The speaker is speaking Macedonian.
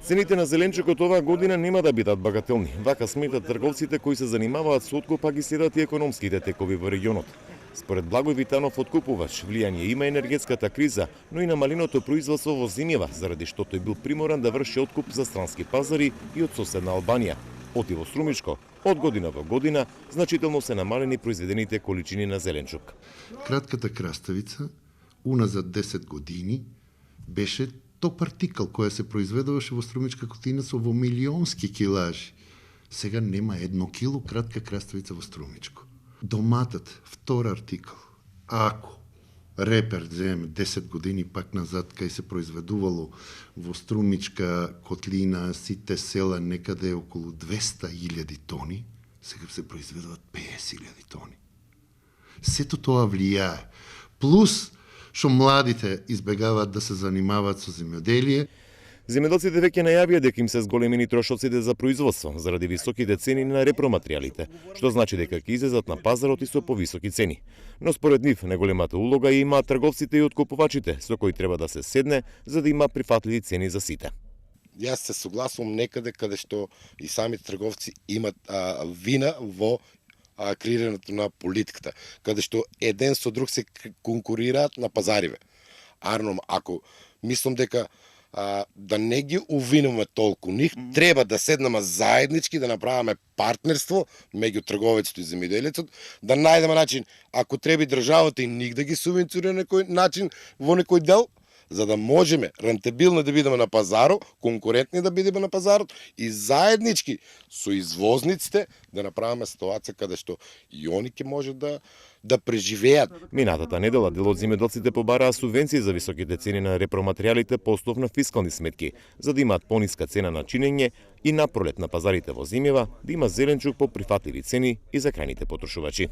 Цените на зеленчукот оваа година нема да бидат багателни. Вака сметат трговците кои се занимаваат со откуп, а ги следат и економските текови во регионот. Според Благој Витанов, откупувач, влијание има енергетската криза, но и намаленото производство во земјава, заради што тој бил приморан да врши откуп за странски пазари и од соседна Албанија. Оти во Струмичко, од година во година, значително се намалени произведените количини на зеленчук. Кратката краставица, уназад 10 години, беше топ артикал која се произведуваше во Струмичка Котина во милионски килажи. Сега нема 1 кило кратка краставица во Струмичко. Доматът, втор артикал. Ако репер земе 10 години пак назад, кај се произведувало во Струмичка котлина, сите села некаде околу 200.000 тони, сега се произведуват 50.000 тони. Сето тоа влијае. Плюс што младите избегаваат да се занимаваат со земјоделие. Земјоделците веќе најавија дека им се зголемени трошоците за производство заради високите цени на репроматеријалите, што значи дека ќе излезат на пазарот и со повисоки цени. Но според нив најголемата улога ја имаат трговците и откупувачите, со кои треба да се седне за да има прифатливи цени за сите. Јас се согласувам некаде каде што и самите трговци имат вина во креирањето на политиката, каде што еден со друг се конкурираат на пазариве. Арно, ако мислам дека да не ги увинуваме толку нив, треба да седнеме заеднички, да направиме партнерство меѓу трговецот и земјоделецот, да најдеме начин, ако треба државата и ниг да ги субвенционира на некој начин во некој дел, за да можеме рентабилно да бидеме на пазарот, конкурентни да бидеме на пазарот и заеднички со извозниците да направиме ситуација каде што и они ќе може да преживеат. Минатата недела дел од земјоделците побараа субвенции за високите цени на репроматеријалите по основ на фискални сметки, за да имаат пониска цена на чинење и на пролет на пазарите во земјава да има зеленчук по прифатливи цени и за крајните потрошувачи.